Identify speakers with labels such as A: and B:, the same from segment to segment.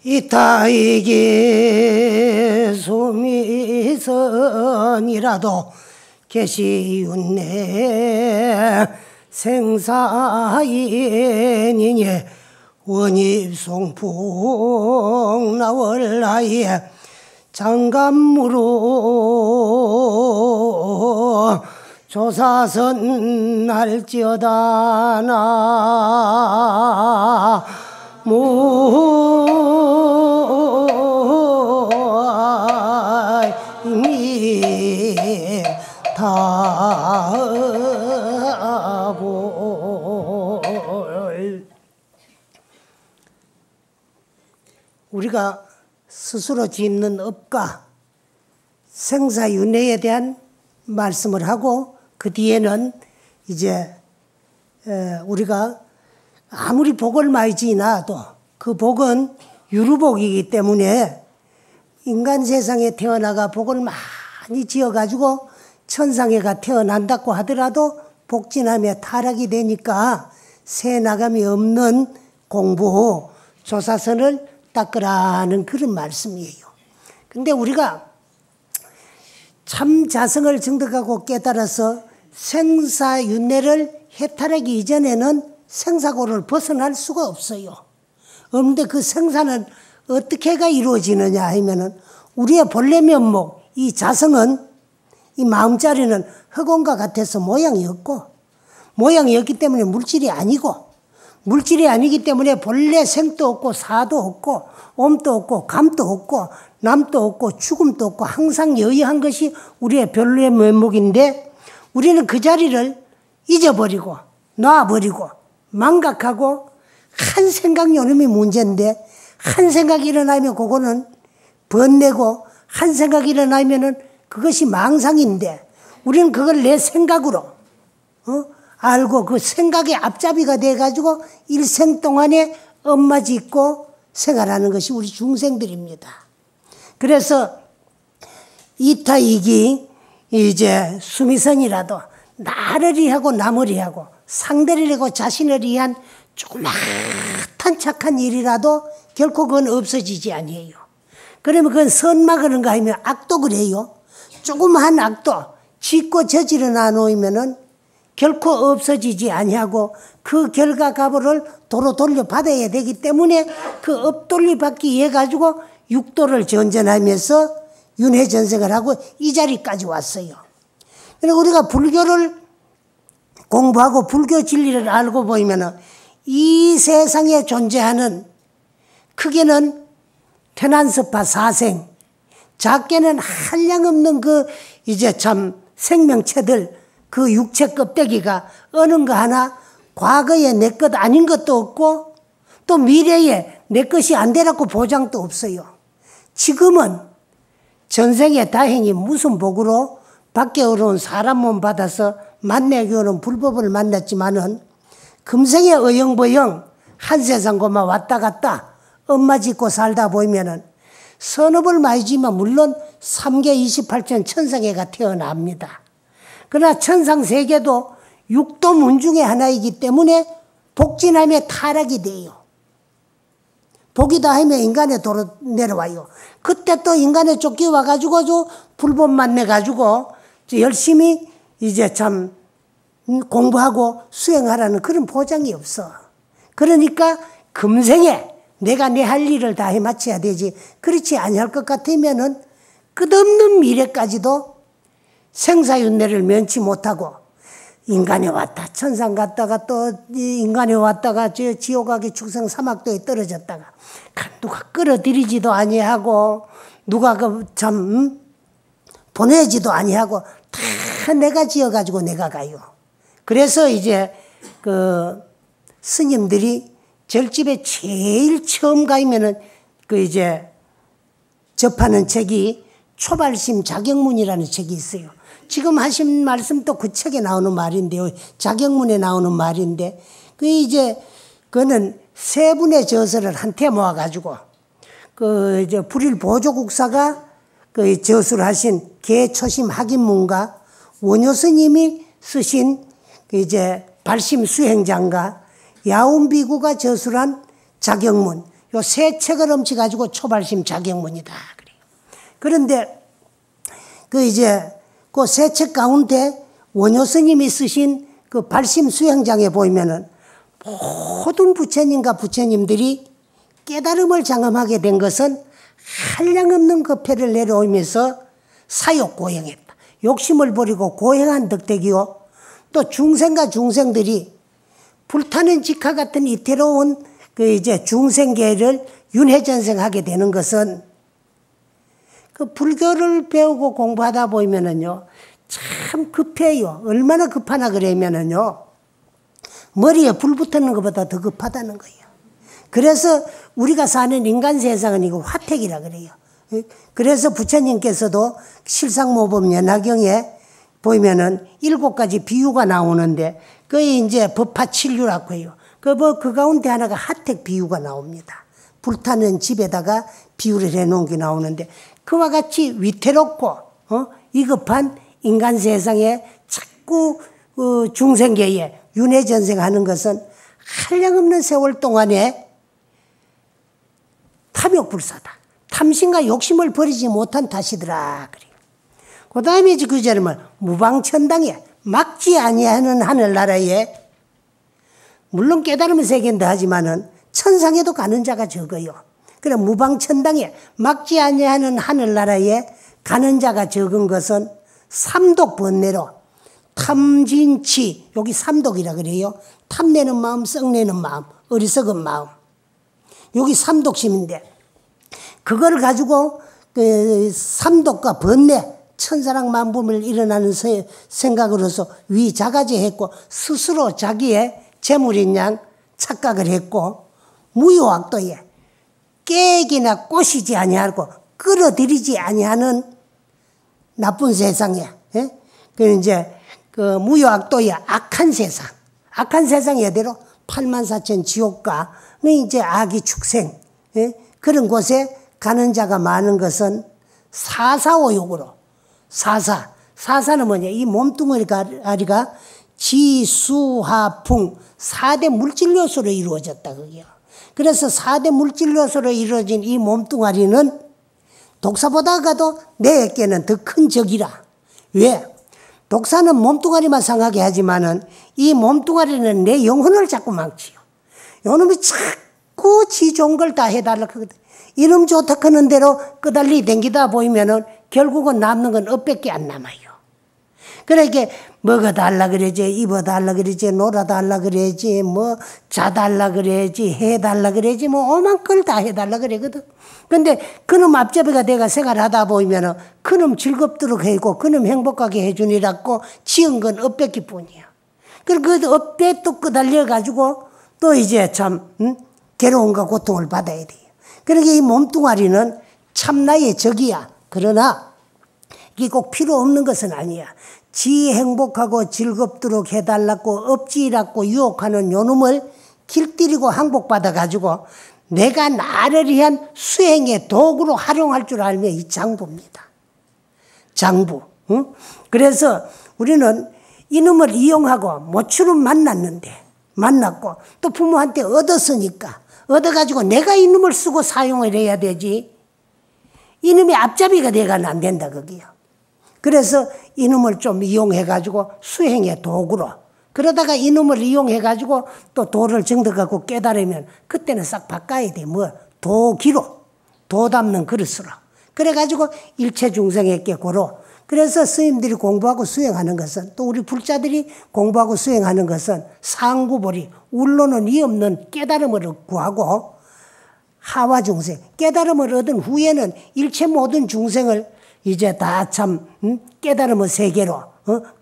A: 이타이기 수미선이라도 계시윤네 생사인이니 원입송풍 나월라에 장갑무로 조사선 날지어다 나무이미다볼. 우리가 스스로 짓는 업과 생사윤회에 대한 말씀을 하고, 그 뒤에는 이제 우리가 아무리 복을 많이 지나도 그 복은 유루복이기 때문에 인간 세상에 태어나가 복을 많이 지어가지고 천상에가 태어난다고 하더라도 복지남에 타락이 되니까 새 나감이 없는 공부 조사선을 닦으라는 그런 말씀이에요. 근데 우리가 참 자성을 정득하고 깨달아서 생사윤회를 해탈하기 이전에는 생사고를 벗어날 수가 없어요. 그런데 그 생사는 어떻게가 이루어지느냐 하면은 우리의 본래 면목, 이 자성은, 이 마음자리는 흑원과 같아서 모양이 없고, 모양이 없기 때문에 물질이 아니고, 물질이 아니기 때문에 본래 생도 없고 사도 없고 옴도 없고 감도 없고 남도 없고 죽음도 없고 항상 여의한 것이 우리의 본래 면목인데, 우리는 그 자리를 잊어버리고 놔버리고 망각하고 한 생각 요놈이 문제인데, 한 생각이 일어나면 그거는 번뇌고 한 생각이 일어나면은 그것이 망상인데, 우리는 그걸 내 생각으로 알고 그 생각의 앞잡이가 돼가지고 일생 동안에 엄마 짓고 생활하는 것이 우리 중생들입니다. 그래서 이타이기 이제 수미선이라도 나를 위하고 남을 위하고 상대를 위하고 자신을 위한 조그맣한 착한 일이라도 결코 그건 없어지지 아니에요. 그러면 그건 선마 그런가 하면 악도 그래요. 조그마한 악도 짓고 저지러 놔놓으면은 결코 없어지지 아니하고 그 결과값을 도로 돌려받아야 되기 때문에 그 업돌리 받기 위해 가지고 육도를 전전하면서 윤회전생을 하고 이 자리까지 왔어요. 그리고 우리가 불교를 공부하고 불교 진리를 알고 보이면은 이 세상에 존재하는, 크게는 태난스파 사생, 작게는 한량없는 그 이제 참 생명체들, 그 육체 껍데기가 어느 거 하나 과거에 내 것 아닌 것도 없고 또 미래에 내 것이 안 되라고 보장도 없어요. 지금은 전생에 다행히 무슨 복으로 밖에 어려운 사람 몸 받아서 만나기 어려운 불법을 만났지만은 금생에 어영부영 한 세상 고만 왔다 갔다 엄마 짓고 살다 보면은 선업을 많이 지면 물론 3계 28천 천상에가 태어납니다. 그러나 천상 세계도 육도 문 중에 하나이기 때문에 복진함에 타락이 돼요. 복이다 하면 인간의 도로 내려와요. 그때 또 인간에 쫓겨와가지고 저 불법 만나가지고 열심히 이제 참 공부하고 수행하라는 그런 보장이 없어. 그러니까 금생에 내가 내 할 일을 다 해마쳐야 되지. 그렇지 아니할 것 같으면은 끝없는 미래까지도 생사윤회를 면치 못하고 인간에 왔다 천상 갔다가 또 인간에 왔다가 저 지옥하게 축생 사막도에 떨어졌다가 누가 끌어들이지도 아니하고 누가 그 참 보내지도 아니하고 다 내가 지어가지고 내가 가요. 그래서 이제 그 스님들이 절집에 제일 처음 가면은 그 이제 접하는 책이 초발심 자격문이라는 책이 있어요. 지금 하신 말씀도 그 책에 나오는 말인데요. 자격문에 나오는 말인데, 그 이제 그는 세 분의 저서를 한테 모아가지고 그 이제 불일 보조국사가 그 저수를 하신 개초심 학인문가 원효 스님이 쓰신 그 이제 발심 수행장가 야운비구가 저술한 자경문, 요 세 책을 훔쳐가지고 초발심 자경문이다. 그래요. 그런데 그 세 책 가운데 원효 스님이 쓰신 그 발심 수행장에 보면은 모든 부처님과 부처님들이 깨달음을 장엄하게 된 것은 한량없는 거패를 내려오면서 사욕 고행했다. 욕심을 버리고 고행한 덕택이요. 또 중생과 중생들이 불타는 직화 같은 이태로운 중생계를 윤회전생하게 되는 것은 그 불교를 배우고 공부하다 보면은요, 참 급해요. 얼마나 급하나 그러면은요, 머리에 불 붙는 것보다 더 급하다는 거예요. 그래서 우리가 사는 인간 세상은 이거 화택이라 그래요. 그래서 부처님께서도 실상모범 연화경에 보면은 7가지 비유가 나오는데, 그게 이제 법화칠류라고 해요. 그 가운데 하나가 하택 비유가 나옵니다. 불타는 집에다가 비유를 해놓은 게 나오는데, 그와 같이 위태롭고, 위급한 인간 세상에 자꾸 중생계에 윤회전생하는 것은 한량없는 세월 동안에 탐욕불사다. 탐심과 욕심을 버리지 못한 탓이더라. 그래요. 그 다음에 그 절은 무방천당에 막지 아니하는 하늘나라에, 물론 깨달음의 세계인데 하지만은 천상에도 가는 자가 적어요. 그래 무방천당에 막지 아니하는 하늘나라에 가는 자가 적은 것은 삼독 번뇌로 탐진치, 여기 삼독이라 그래요. 탐내는 마음, 썩내는 마음, 어리석은 마음. 여기 삼독심인데, 그걸 가지고 그 삼독과 번뇌, 천사랑 만품을 일어나는 생각으로서 위자가제했고, 스스로 자기의 재물인 양 착각을 했고, 무효악도에 깨기나 꼬시지 아니하고 끌어들이지 아니하는 나쁜 세상에, 그 그 무효악도의 악한 세상, 악한 세상 예대로 84,000 지옥과 악의 축생, 그런 곳에 가는 자가 많은 것은 사사오욕으로, 사사는 뭐냐, 이 몸뚱아리가 지수하풍 4대 물질 요소로 이루어졌다 그게요. 그래서 4대 물질 요소로 이루어진 이 몸뚱아리는 독사보다가도 내게는 더 큰 적이라. 왜? 독사는 몸뚱아리만 상하게 하지만은 이 몸뚱아리는 내 영혼을 자꾸 망치요. 요놈이 자꾸 지 좋은 걸 다 해달라고 하거든. 이놈 좋다 하는 대로 끄달리 댕기다 보이면은 결국은 남는 건 업밖에 안 남아요. 그러니까 먹어달라 그러지, 입어달라 그러지, 놀아달라 그러지, 뭐 자달라 그러지, 해달라 그러지, 뭐 오만 걸 다 해달라 그러거든. 근데 그놈 앞잡이가 내가 생활하다 보면은 그놈 즐겁도록 해고 그놈 행복하게 해주니라고 지은 건 업밖에 뿐이야. 그리고 그 업에 또 끄달려가지고 또 참 괴로움과 고통을 받아야 돼요. 그러니까 이 몸뚱아리는 참나의 적이야. 그러나 이게 꼭 필요 없는 것은 아니야. 지 행복하고 즐겁도록 해달라고 억지라고 유혹하는 요놈을 길들이고 항복받아가지고 내가 나를 위한 수행의 도구로 활용할 줄 알면 이 장부입니다. 장부. 그래서 우리는 이놈을 이용하고 모처럼 만났고 또 부모한테 얻었으니까 얻어가지고 내가 이놈을 쓰고 사용을 해야 되지. 이놈의 앞잡이가 돼가는 안 된다 거기요. 그래서 이놈을 좀 이용해가지고 수행의 도구로, 그러다가 이놈을 이용해가지고 또 도를 정득하고 깨달으면 그때는 싹 바꿔야 돼. 도기로, 도 담는 그릇으로. 그래가지고 일체 중생에게 고로. 그래서 스님들이 공부하고 수행하는 것은, 또 우리 불자들이 공부하고 수행하는 것은 상구보리, 울로는 이 없는 깨달음을 구하고, 하와 중생, 깨달음을 얻은 후에는 일체 모든 중생을 이제 다 깨달음의 세계로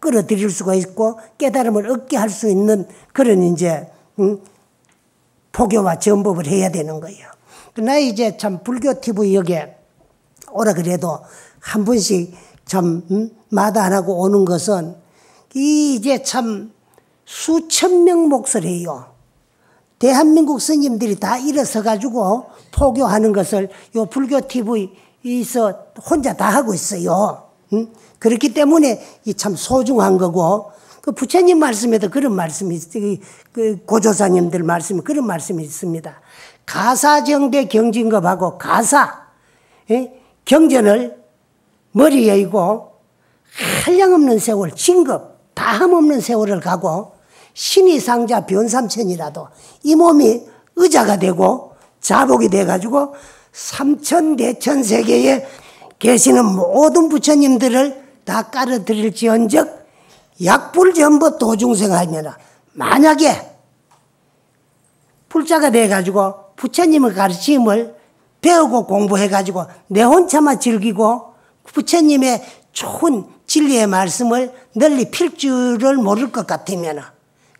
A: 끌어들일 수가 있고 깨달음을 얻게 할 수 있는 그런 포교와 전법을 해야 되는 거예요. 나 이제 불교 TV 여기에 오라 그래도 한 번씩 마다 안 하고 오는 것은 이제 수천 명 몫을 해요. 대한민국 스님들이 다 일어서 가지고 포교하는 것을 요 불교 TV에서 혼자 다 하고 있어요. 그렇기 때문에 이 참 소중한 거고, 그 부처님 말씀에도 그런 말씀이, 그 고조사님들 말씀에 그런 말씀이 있습니다. 가사정대 경진급하고 가사, 예? 경전을 머리에 이고 한량없는 세월, 진급, 다함없는 세월을 가고 신의상자 변삼천이라도 이 몸이 의자가 되고 자복이 돼가지고 삼천대천세계에 계시는 모든 부처님들을 다 깔아드릴지언적 약불전부 도중생하면 만약에 불자가 돼가지고 부처님의 가르침을 배우고 공부해가지고 내 혼자만 즐기고 부처님의 좋은 진리의 말씀을 널리 필 줄을 모를 것 같으면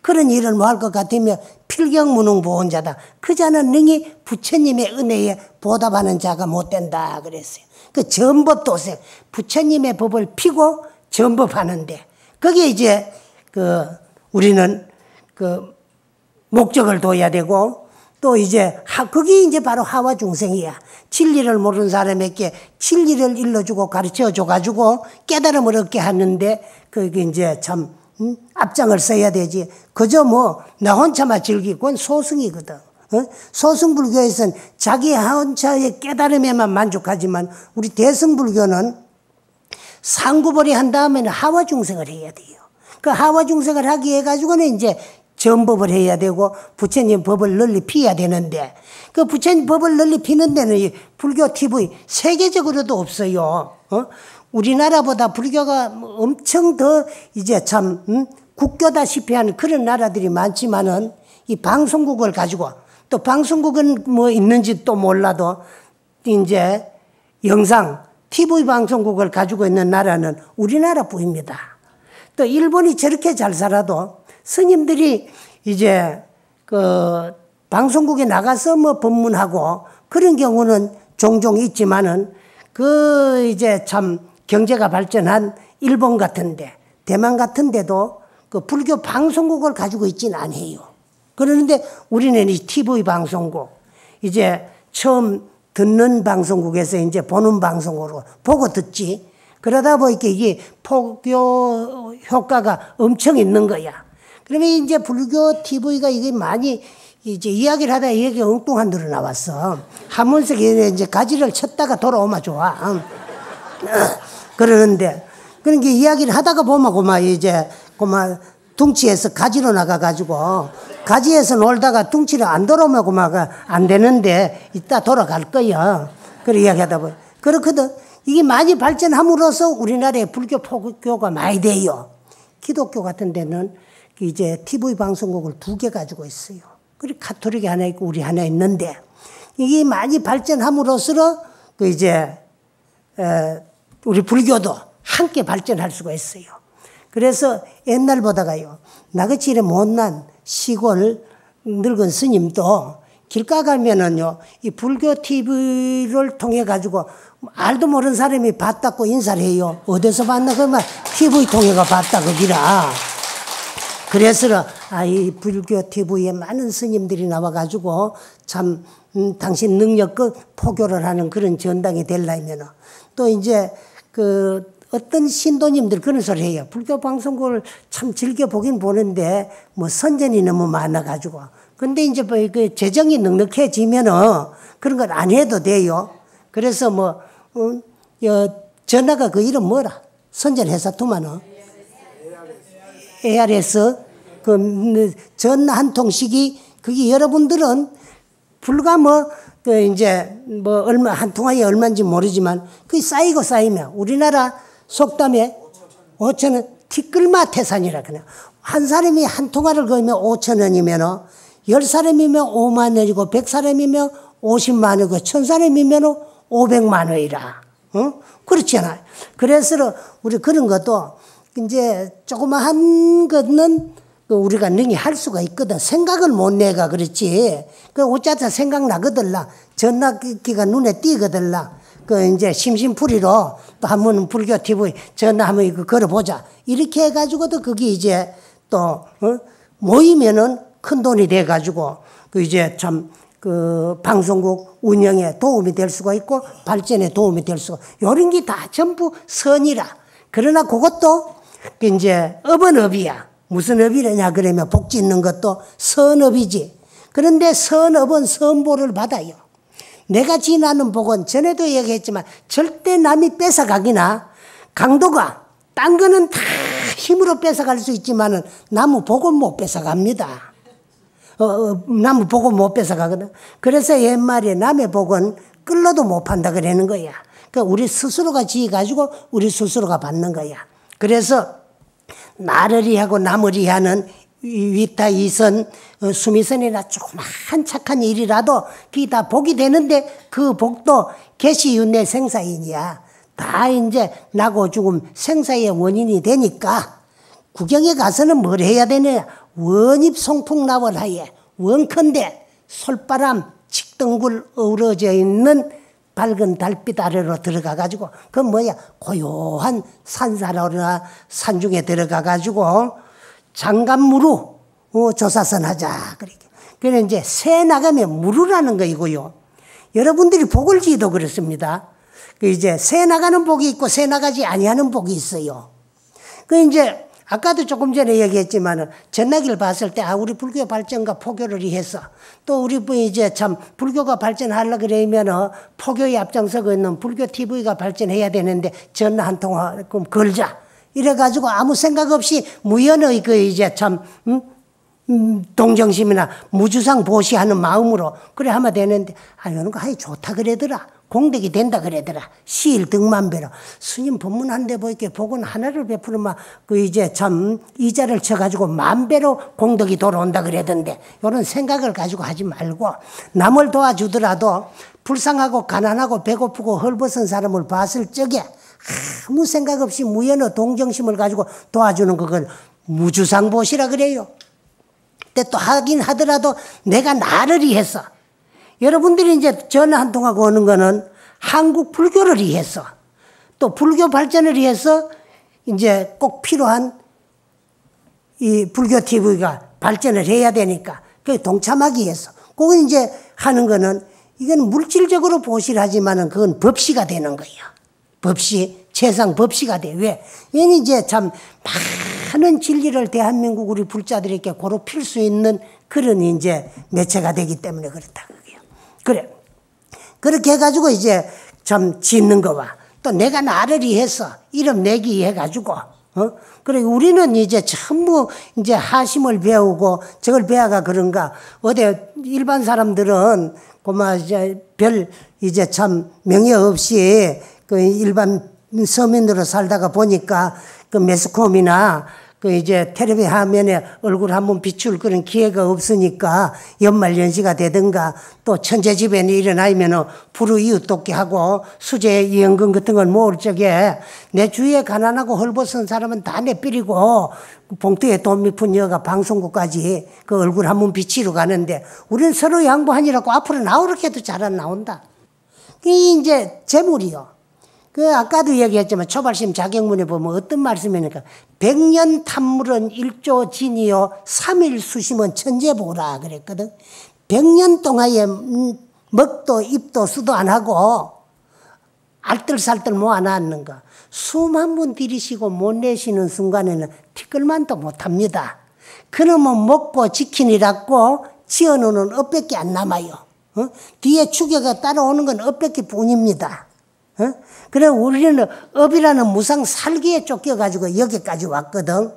A: 그런 일을 뭐 할 것 같으면 필경무능보온자다. 그 자는 능히 부처님의 은혜에 보답하는 자가 못 된다 그랬어요. 그 전법도생 부처님의 법을 피고 전법하는데 거기에 이제 우리는 목적을 둬야 되고 또 이제 그게 이제 바로 하와 중생이야. 진리를 모르는 사람에게 진리를 일러주고 가르쳐줘 가지고 깨달음을 얻게 하는데 그게 이제 참 앞장을 써야 되지. 그저 뭐 나 혼자만 즐기고 그건 소승이거든. 소승불교에서는 자기 혼자의 깨달음에만 만족하지만 우리 대승불교는 상구벌이 한 다음에는 하와 중생을 해야 돼요. 그 하와 중생을 하기 위해 가지고는 이제 전법을 해야 되고 부처님 법을 널리 피해야 되는데 그 부처님 법을 널리 피는 데는 이 불교 TV 세계적으로도 없어요. 우리나라보다 불교가 엄청 더 이제 참 국교다시피 하는 그런 나라들이 많지만은 이 방송국을 가지고 또 방송국은 뭐 있는지 또 몰라도 이제 영상 TV 방송국을 가지고 있는 나라는 우리나라뿐입니다. 또 일본이 저렇게 잘 살아도 스님들이 이제 방송국에 나가서 뭐 법문하고 그런 경우는 종종 있지만은 이제 참 경제가 발전한 일본 같은데 대만 같은데도 그 불교 방송국을 가지고 있지는 않아요. 그러는데 우리는 이 TV 방송국 이제 처음 듣는 방송국에서 이제 보는 방송으로 보고 듣지. 그러다 보니까 이게 포교 효과가 엄청 있는 거야. 그러면 이제 불교 TV가 이게 많이 이제 이야기를 하다 얘기가 엉뚱한 데로 나왔어. 한문석에 이제 가지를 쳤다가 돌아오면 좋아. 그러는데, 그러니까 이야기를 하다가 보면 그만 이제 그만 둥치에서 가지로 나가가지고 가지에서 놀다가 둥치를 안 돌아오면 그만 안 되는데 이따 돌아갈 거야. 그런 이야기 하다 보니. 그렇거든. 이게 많이 발전함으로써 우리나라에 불교 포교가 많이 돼요. 기독교 같은 데는 이제 TV 방송국을 2개 가지고 있어요. 그리고 가톨릭이 하나 있고 우리 하나 있는데 이게 많이 발전함으로써 이제 우리 불교도 함께 발전할 수가 있어요. 그래서 옛날보다가요 나같이 이래 못난 시골 늙은 스님도 길가 가면은요 이 불교 TV를 통해 가지고 알도 모르는 사람이 봤다고 인사를 해요. 어디서 봤나 그러면 TV 통해가 봤다 거기라. 그래서 이 불교 TV에 많은 스님들이 나와가지고 참 당신 능력껏 포교를 하는 그런 전당이 되려면 또 이제 어떤 신도님들 그런 소리 해요. 불교 방송국을 참 즐겨 보긴 보는데 뭐 선전이 너무 많아가지고 근데 이제 뭐 그 재정이 넉넉해지면은 그런 걸 안 해도 돼요. 그래서 뭐 전화가 그 이름 뭐라 선전회사 투마는 ARS 전화 한 통씩이 그게 여러분들은 불과 이제 얼마 한 통화에 얼마인지 모르지만 그게 쌓이고 쌓이면 우리나라 속담에 5,000원 티끌마 태산이라 그래요. 한 사람이 한 통화를 걸면 5,000원이면 10사람이면 5만 원이고 100사람이면 50만 원이고 1000사람이면 500만 원이라. 그렇잖아요. 그래서 우리 그런 것도 이제 조그마한 거는 우리가 능히 할 수가 있거든. 생각을 못 내가 그렇지. 어쩌다 생각나거들라. 전화기가 눈에 띄거들라. 이제 심심풀이로 또 한번 불교 TV 전화 한번 이거 걸어보자. 이렇게 해가지고도 그게 이제 또, 모이면은 큰 돈이 돼가지고 이제 참 방송국 운영에 도움이 될 수가 있고 발전에 도움이 될 수가 이런 게 다 전부 선이라. 그러나 그것도 이제 업은 업이야. 무슨 업이냐 그러면 복 짓는 것도 선업이지. 그런데 선업은 선보를 받아요. 내가 지나는 복은 전에도 얘기했지만 절대 남이 뺏어가기나 강도가 딴 거는 다 힘으로 뺏어갈 수 있지만은 나무 복은 못 뺏어갑니다. 나무 복은 못 뺏어가거든. 그래서 옛말에 남의 복은 끌러도 못 판다 그러는 거야. 그러니까 우리 스스로가 지어가지고 우리 스스로가 받는 거야. 그래서 나를 위하고 남을 위하는 위타 이선 수미선이나 조그만 착한 일이라도 그게 다 복이 되는데 그 복도 계시윤회 생사인이야. 다 이제 나고 죽음 생사의 원인이 되니까 구경에 가서는 뭘 해야 되느냐. 원입 송풍나월하에 원컨대 솔바람 칡덩굴 어우러져 있는 밝은 달빛 아래로 들어가가지고 그 뭐야 고요한 산사로나 산중에 들어가가지고 장갑무루 조사선 하자. 그래 이제 새 나가면 무루라는 거이고요. 여러분들이 복을 지도 그렇습니다. 그 이제 새 나가는 복이 있고 새 나가지 아니하는 복이 있어요. 그 이제 아까도 조금 전에 얘기했지만은 전나기를 봤을 때 우리 불교 발전과 포교를 위해서 또 우리 이제 참 불교가 발전하려 그러면은 포교에 앞장서고 있는 불교 TV가 발전해야 되는데 전화 한 통화 그럼 걸자. 이래가지고 아무 생각 없이 무연의 그 이제 참 동정심이나 무주상 보시하는 마음으로 그래 하면 되는데 이런 거 하기 좋다 그러더라. 공덕이 된다 그러더라. 시일 등만배로. 스님 법문 한 대 보이게 복은 하나를 베푸르면 그 이제 참 이자를 쳐가지고 만배로 공덕이 돌아온다 그러던데 이런 생각을 가지고 하지 말고 남을 도와주더라도 불쌍하고 가난하고 배고프고 헐벗은 사람을 봤을 적에 아무 생각 없이 무연의 동정심을 가지고 도와주는 그걸 무주상보시라 그래요. 근데 또 하긴 하더라도 내가 나를 위해서 여러분들이 이제 전화 한 통하고 오는 거는 한국 불교를 위해서 또 불교 발전을 위해서 이제 꼭 필요한 이 불교 TV가 발전을 해야 되니까 그 동참하기 위해서 그거 이제 하는 거는 이건 물질적으로 보시라지만은 그건 법시가 되는 거예요. 법시, 최상 법시가 돼. 왜? 얘는 이제 참 많은 진리를 대한민국 우리 불자들에게 고루 필 수 있는 그런 이제 매체가 되기 때문에 그렇다. 그래. 그렇게 해가지고 이제 참 짓는 거와 또 내가 나를 위해서 이름 내기 위해 가지고 그래 우리는 이제 전부 이제 하심을 배우고 저걸 배워가 그런가 어디 일반 사람들은 고마 이제 별 이제 참 명예 없이 그 일반 서민으로 살다가 보니까 그 매스컴이나 그 이제 텔레비 화면에 얼굴 한번 비출 그런 기회가 없으니까 연말연시가 되든가 또 천재집에는 일어나면은 불우 이웃 돕기 하고 수제 이연금 같은 걸 모을 적에 내 주위에 가난하고 헐벗은 사람은 다 내버리고 봉투에 돈 몇 푼 여가 방송국까지 그 얼굴 한번 비치러 가는데 우리는 서로 양보하니라고 앞으로 나오렇게 해도 잘 안 나온다. 이 이제 재물이요. 그 아까도 얘기했지만 초발심 자경문에 보면 어떤 말씀이니까 100년 탐물은 1조 진이요 3일 수심은 천재보라 그랬거든. 100년 동안에 먹도 입도 수도 안 하고 알뜰살뜰 모아놨는 거 숨 한 번 들이쉬고 못 내쉬는 순간에는 티끌만도 못합니다. 그러면 먹고 지키니라고 지어놓는 업밖에 안 남아요. 뒤에 추격가 따라오는 건 업밖에 뿐입니다. 그래 우리는 업이라는 무상 살기에 쫓겨가지고 여기까지 왔거든.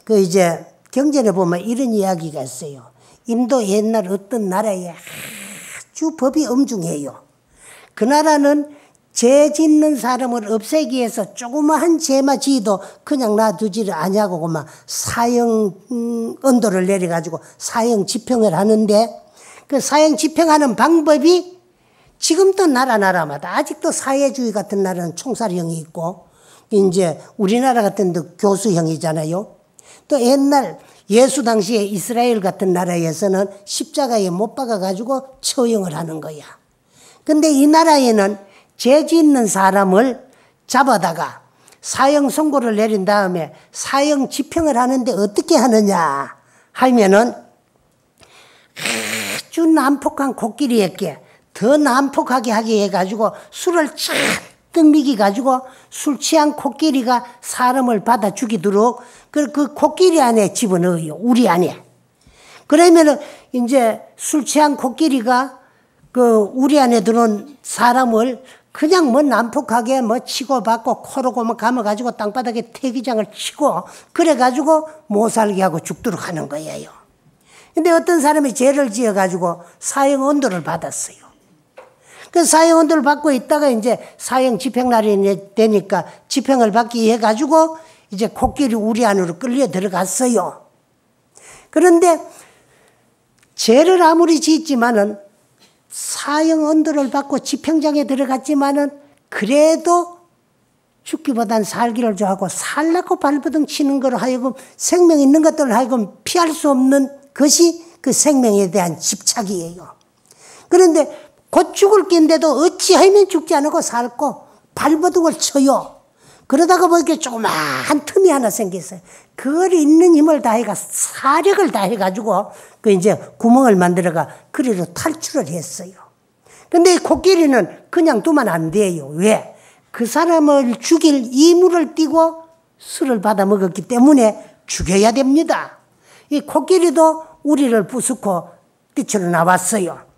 A: 그 이제 경전에 보면 이런 이야기가 있어요. 인도 옛날 어떤 나라에 아주 법이 엄중해요. 그 나라는 죄 짓는 사람을 없애기 위해서 조그마한 죄만 지어도 그냥 놔두지를 아니하고 그만 사형 언도를 내려가지고 사형 집행을 하는데 그 사형 집행하는 방법이 지금도 나라마다 아직도 사회주의 같은 나라는 총살형이 있고 이제 우리나라 같은 데 교수형이잖아요. 또 옛날 예수 당시에 이스라엘 같은 나라에서는 십자가에 못 박아가지고 처형을 하는 거야. 근데 이 나라에는 죄 짓는 사람을 잡아다가 사형 선고를 내린 다음에 사형 집행을 하는데 어떻게 하느냐 하면은 아주 난폭한 코끼리에게 더 난폭하게 하게 해가지고 술을 잔뜩 잔뜩 미기가지고 술 취한 코끼리가 사람을 받아 죽이도록 그 코끼리 안에 집어넣어요. 우리 안에. 그러면은 이제 술 취한 코끼리가 그 우리 안에 들어온 사람을 그냥 뭐 난폭하게 뭐 치고 받고 코로 고만 감아가지고 땅바닥에 태기장을 치고 그래가지고 못 살게 하고 죽도록 하는 거예요. 근데 어떤 사람이 죄를 지어가지고 사형 언도를 받았어요. 그 사형 언도를 받고 있다가 이제 사형 집행날이 되니까 집행을 받기 위해 가지고 이제 코끼리 우리 안으로 끌려 들어갔어요. 그런데 죄를 아무리 지었지만은 사형 언도를 받고 집행장에 들어갔지만은 그래도 죽기보단 살기를 좋아하고 살라고 발버둥 치는 걸로 하여금 생명 있는 것들을 하여금 피할 수 없는 것이 그 생명에 대한 집착이에요. 그런데 곧 죽을 낀데도 어찌하면 죽지 않고 살고 발버둥을 쳐요. 그러다가 보니까 조그마한 틈이 하나 생겼어요. 그걸 있는 힘을 다해가 사력을 다해가지고 그 이제 구멍을 만들어가 그리로 탈출을 했어요. 근데 이 코끼리는 그냥 두면 안 돼요. 왜? 그 사람을 죽일 이물을 띠고 술을 받아 먹었기 때문에 죽여야 됩니다. 이 코끼리도 우리를 부수고 뛰쳐 나왔어요.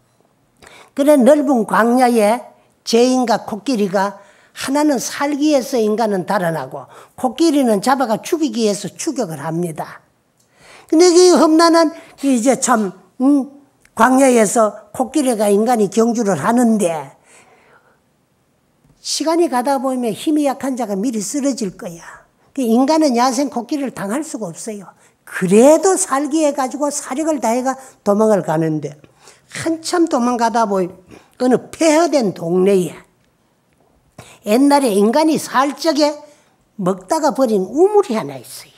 A: 그래 넓은 광야에 죄인과 코끼리가 하나는 살기 위해서 인간은 달아나고 코끼리는 잡아가 죽이기 위해서 추격을 합니다. 근데 그 험난한 이제 참 광야에서 코끼리가 인간이 경주를 하는데 시간이 가다 보면 힘이 약한 자가 미리 쓰러질 거야. 인간은 야생 코끼리를 당할 수가 없어요. 그래도 살기 위해 가지고 사력을 다해가 도망을 가는데 한참 도망가다 보니 어느 폐허된 동네에 옛날에 인간이 살 적에 먹다가 버린 우물이 하나 있어요.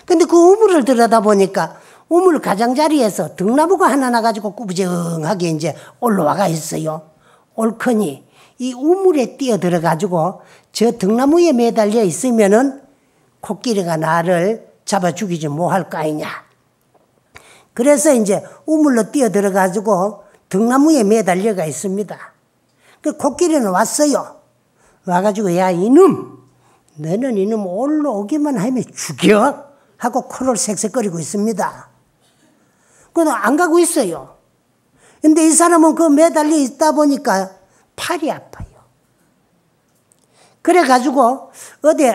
A: 근데 그 우물을 들여다보니까 우물 가장자리에서 등나무가 하나 나가지고 꾸부정하게 이제 올라와가 있어요. 옳거니 이 우물에 뛰어들어가지고 저 등나무에 매달려 있으면은 코끼리가 나를 잡아 죽이지 못할 거 아니냐. 그래서 이제 우물로 뛰어들어가지고 등나무에 매달려가 있습니다. 그 코끼리는 왔어요. 와가지고 야 이놈 너는 이놈 올라오기만 하면 죽여 하고 코를 색색거리고 있습니다. 그래도 안 가고 있어요. 근데 이 사람은 그 매달려 있다 보니까 팔이 아파요. 그래가지고 어디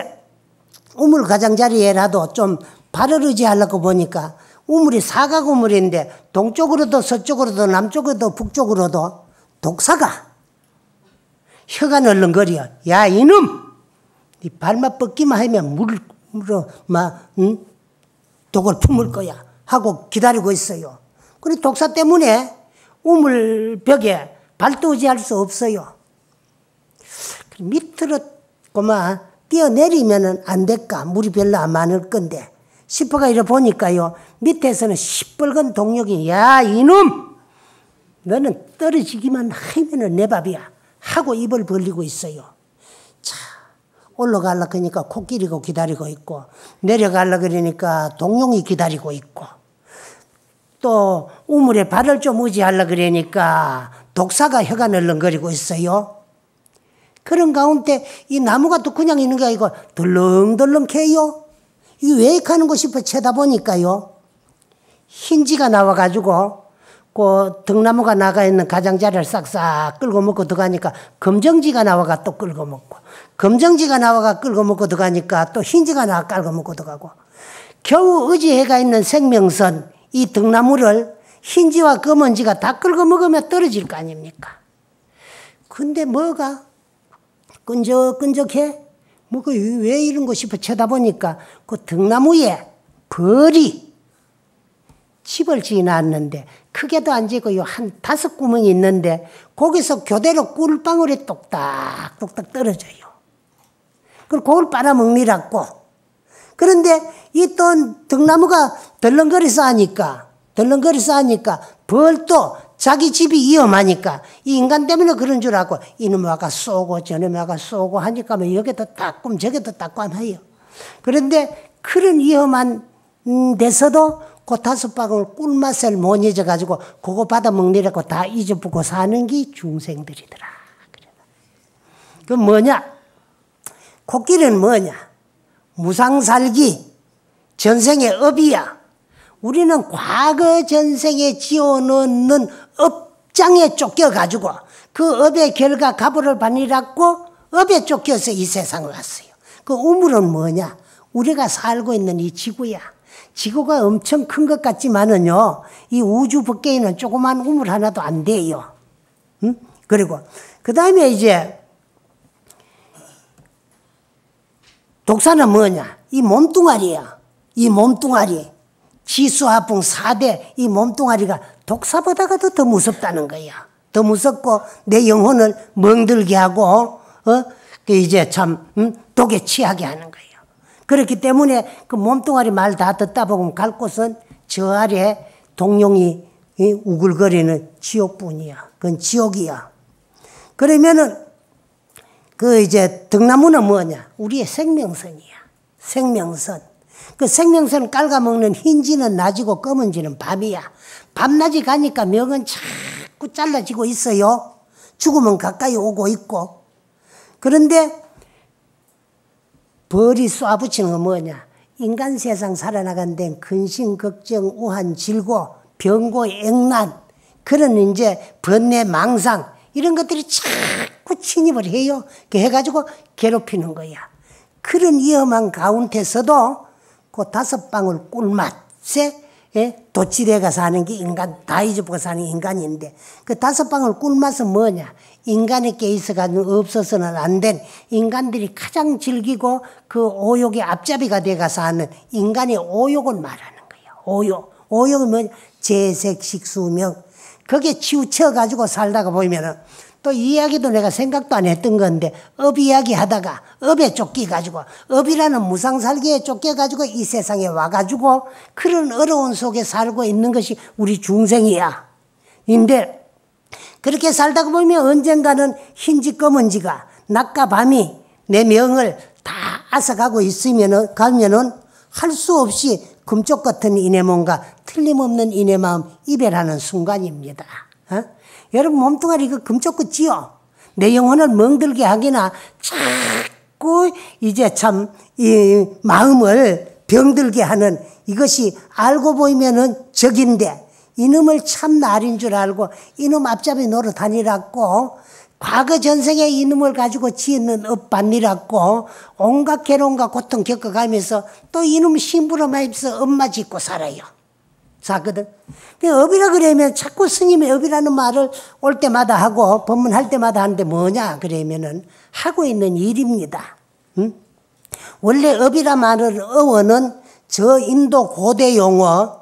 A: 우물 가장자리에라도 좀 발을 의지하려고 보니까 우물이 사각 우물인데 동쪽으로도 서쪽으로도 남쪽으로도 북쪽으로도 독사가 혀가 널렁거려. 야 이놈 네 발만 뻗기만 하면 물로 막 독을 품을 거야 하고 기다리고 있어요. 그리고 독사 때문에 우물벽에 발도 의지할 수 없어요. 밑으로 그만 뛰어내리면 안 될까? 물이 별로 안 많을 건데 싶어가 이래 보니까요. 밑에서는 시뻘건 동력이 야 이놈 너는 떨어지기만 하면은 내 밥이야 하고 입을 벌리고 있어요. 자 올라가려고 하니까 코끼리가 기다리고 있고 내려가려고 그러니까 동룡이 기다리고 있고 또 우물에 발을 좀 의지하려고 그러니까 독사가 혀가 널렁거리고 있어요. 그런 가운데 이 나무가 또 그냥 있는 게 아니고 덜렁덜렁 캐요. 이게 왜 하는 거 싶어 쳐다보니까요. 흰지가 나와가지고 그 등나무가 나가 있는 가장자리를 싹싹 끌고 먹고 들어가니까 검정지가 나와가 또 끌고 먹고 검정지가 나와가 끌고 먹고 들어가니까 또 흰지가 나와 끌고 먹고 들어가고 겨우 의지해가 있는 생명선 이 등나무를 흰지와 검은지가 다 끌고 먹으면 떨어질 거 아닙니까? 근데 뭐가 끈적끈적해? 뭐가 왜 이런 거 싶어 쳐다보니까 그 등나무에 벌이 집을 지어놨는데 크게도 안 지고 한 5구멍이 있는데 거기서 교대로 꿀방울이 똑딱똑딱 떨어져요. 그걸 그걸 빨아먹느라고. 그런데 이 또 등나무가 덜렁거려서 하니까 벌도 자기 집이 위험하니까 이 인간 때문에 그런 줄 알고 이놈이 와가 쏘고 저놈이 와가 쏘고 하니까 뭐 여기도 따끔 저기도 따끔 해요. 그런데 그런 위험한 데서도 그 5방울 꿀맛을 못 잊어가지고 그거 받아 먹느라고 다 잊어보고 사는 게 중생들이더라. 그 뭐냐? 코끼리는 뭐냐? 무상살기, 전생의 업이야. 우리는 과거 전생에 지어놓는 업장에 쫓겨가지고 그 업의 결과 가보를 받으라고 업에 쫓겨서 이 세상을 왔어요. 그 우물은 뭐냐? 우리가 살고 있는 이 지구야. 지구가 엄청 큰 것 같지만은요, 이 우주 밖에는 조그만 우물 하나도 안 돼요. 응? 그리고 그 다음에 이제 독사는 뭐냐? 이 몸뚱아리야. 이 몸뚱아리. 지수화풍 4대 이 몸뚱아리가 독사보다가도 더 무섭다는 거야. 더 무섭고 내 영혼을 멍들게 하고, 이제 참, 독에 취하게 하는 거예요. 그렇기 때문에 그 몸뚱아리 말 다 듣다 보면 갈 곳은 저 아래 동룡이 우글거리는 지옥뿐이야. 그건 지옥이야. 그러면은 그 이제 등나무는 뭐냐? 우리의 생명선이야. 생명선. 그 생명선을 깔아먹는 흰지는 낮이고 검은지는 밤이야. 밤낮이 가니까 명은 자꾸 잘라지고 있어요. 죽으면 가까이 오고 있고. 그런데 벌이 쏴붙이는 건 뭐냐? 인간 세상 살아나간 데는 근심, 걱정, 우한, 질고, 병고, 액난, 그런 이제 번뇌, 망상, 이런 것들이 자꾸 침입을 해요. 해가지고 괴롭히는 거야. 그런 위험한 가운데서도 그 5방울 꿀맛에 도치대가 사는 게 인간, 다 잊어보고 사는 인간인데, 그 5방울 꿀맛은 뭐냐? 인간에게 있어가지고 없어서는 안 된, 인간들이 가장 즐기고 그 오욕의 앞잡이가 돼가서 하는 인간의 오욕을 말하는 거예요. 오욕. 오욕은 뭐냐? 재색, 식수명. 거기에 치우쳐가지고 살다가 보면은 또 이 이야기도 내가 생각도 안 했던 건데, 업 이야기 하다가 업에 쫓겨가지고, 업이라는 무상살기에 쫓겨가지고 이 세상에 와가지고 그런 어려운 속에 살고 있는 것이 우리 중생이야. 근데 그렇게 살다가 보면 언젠가는 흰지 검은지가 낮과 밤이 내 명을 다 앗아가고 가면은 할 수 없이 금쪽 같은 이내 몸과 틀림없는 이내 마음 이별하는 순간입니다. 여러분 몸뚱아리 그 금쪽 같지요? 내 영혼을 멍들게 하기나 자꾸 이제 참 이 마음을 병들게 하는 이것이 알고 보이면은 적인데, 이놈을 참 날인 줄 알고 이놈 앞잡이 노릇하니라고 과거 전생에 이놈을 가지고 지은 업 받니라고 온갖 괴로움과 고통 겪어가면서 또 이놈 심부름하면서 엄마 짓고 살아요. 사거든. 업이라 그러면 자꾸 스님이 업이라는 말을 올 때마다 하고 법문할 때마다 하는데 뭐냐 그러면은 하고 있는 일입니다. 원래 업이라 말을 어원은 저 인도 고대 용어로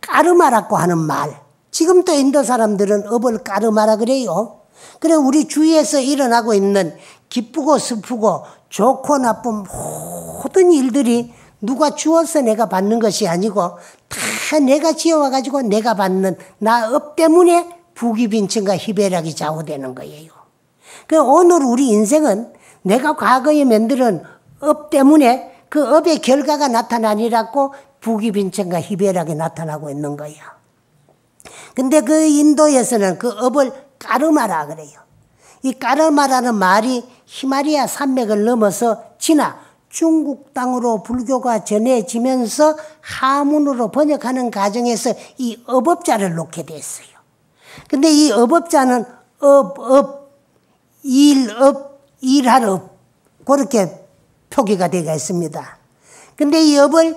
A: 까르마라고 하는 말. 지금 또 인도 사람들은 업을 까르마라 그래요. 그래 우리 주위에서 일어나고 있는 기쁘고 슬프고 좋고 나쁜 모든 일들이 누가 주어서 내가 받는 것이 아니고 다 내가 지어와가지고 내가 받는 나 업 때문에 부귀빈천과 희배락이 좌우되는 거예요. 그래서 오늘 우리 인생은 내가 과거에 만든 업 때문에 그 업의 결과가 나타나니라고 부귀빈천과 희배락이 나타나고 있는 거야. 근데 그 인도에서는 그 업을 까르마라 그래요. 이 까르마라는 말이 히말라야 산맥을 넘어서 지나 중국 땅으로 불교가 전해지면서 하문으로 번역하는 과정에서 이 업업자를 놓게 됐어요. 근데 이 업업자는 일할 업, 그렇게 표기가 되어 있습니다. 근데 이 업을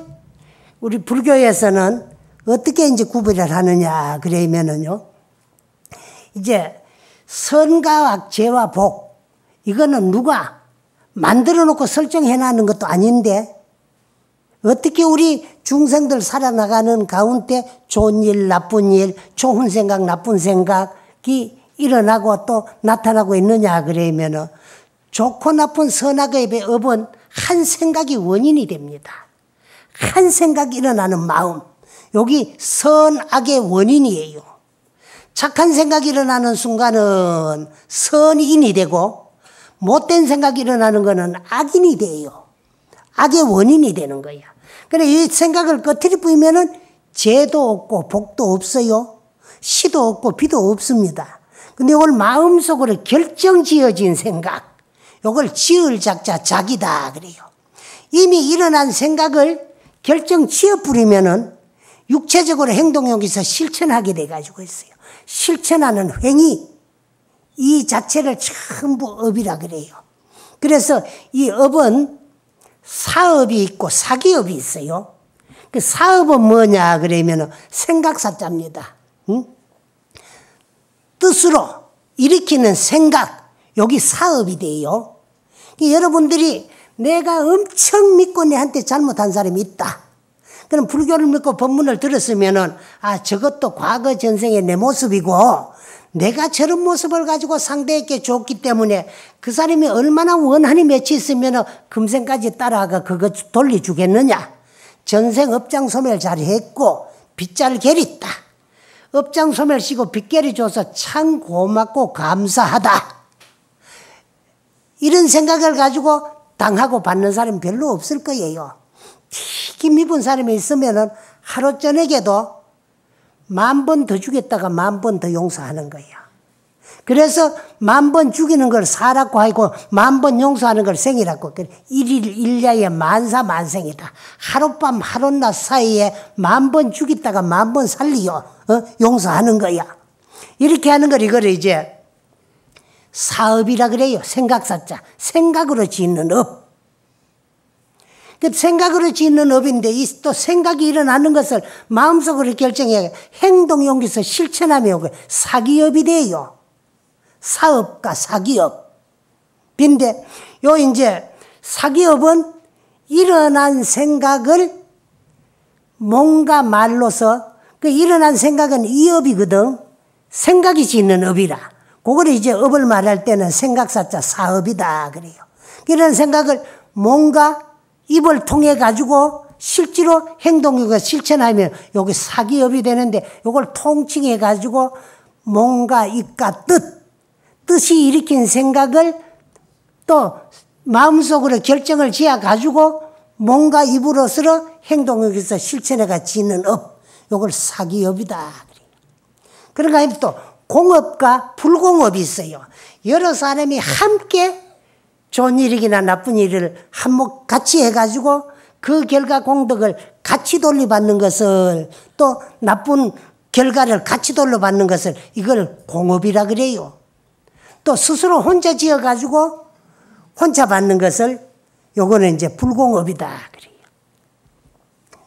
A: 우리 불교에서는 어떻게 이제 구별을 하느냐, 그러면은요, 이제 선과 죄와 복, 이거는 누가 만들어 놓고 설정해 놨는 것도 아닌데, 어떻게 우리 중생들 살아나가는 가운데 좋은 일, 나쁜 일, 좋은 생각, 나쁜 생각이 일어나고 또 나타나고 있느냐, 그러면은, 좋고 나쁜 선악의 업은 한 생각이 원인이 됩니다. 한 생각이 일어나는 마음. 여기 선악의 원인이에요. 착한 생각이 일어나는 순간은 선인이 되고 못된 생각이 일어나는 것은 악인이 돼요. 악의 원인이 되는 거야. 그래 이 생각을 꺼트리 뿌리면은 죄도 없고 복도 없어요. 시도 없고 비도 없습니다. 근데 이걸 마음속으로 결정지어진 생각, 이걸 지을 작자 자기다 그래요. 이미 일어난 생각을 결정 지어버리면은 육체적으로 행동 여기서 실천하게 돼가지고 있어요. 실천하는 행위, 이 자체를 전부 업이라 그래요. 그래서 이 업은 사업이 있고 사기업이 있어요. 그 사업은 뭐냐 그러면 생각사자입니다. 응? 뜻으로 일으키는 생각, 여기 사업이 돼요. 여러분들이 내가 엄청 믿고 내한테 잘못한 사람이 있다. 그럼 불교를 믿고 법문을 들었으면은 아, 저것도 과거 전생의 내 모습이고 내가 저런 모습을 가지고 상대에게 줬기 때문에 그 사람이 얼마나 원한이 맺혀 있으면은 금생까지 따라가 그거 돌려주겠느냐. 전생 업장소멸 잘 했고 빚 잘 게렸다. 업장소멸 시고 빚게리 줘서 참 고맙고 감사하다. 이런 생각을 가지고 당하고 받는 사람이 별로 없을 거예요. 되게 미분 사람이 있으면은 하루 저녁에도 10,000번 더 죽였다가 10,000번 더 용서하는 거예요. 그래서 10,000번 죽이는 걸 사라고 하고 10,000번 용서하는 걸 생이라고. 일일 일야의 만사만생이다. 하룻밤 하룻낮 사이에 10,000번 죽였다가 10,000번 살리요. 용서하는 거야. 이렇게 하는 걸 이거를 이제 사업이라 그래요. 생각사자. 생각으로 짓는 업. 그 생각으로 짓는 업인데 이 또 생각이 일어나는 것을 마음속으로 결정해 행동 용기서 실천하며 사기업이 돼요. 사업과 사기업. 근데 요 이제 사기업은 일어난 생각을 뭔가 말로서 그 일어난 생각은 이 업이거든. 생각이 짓는 업이라. 그거를 이제 업을 말할 때는 생각사자 사업이다 그래요. 이런 생각을 뭔가 입을 통해 가지고 실제로 행동력을 실천하면 여기 사기업이 되는데 이걸 통칭해 가지고 뭔가 입과 뜻이 일으킨 생각을 또 마음속으로 결정을 지어 가지고 뭔가 입으로서 행동력에서 실천해가 짓는 업, 이걸 사기업이다 그래요. 그러니까 하면 또 공업과 불공업이 있어요. 여러 사람이 함께 좋은 일이나 나쁜 일을 한몫 같이 해가지고 그 결과 공덕을 같이 돌려받는 것을 또 나쁜 결과를 같이 돌려받는 것을 이걸 공업이라 그래요. 또 스스로 혼자 지어가지고 혼자 받는 것을 요거는 이제 불공업이다 그래요.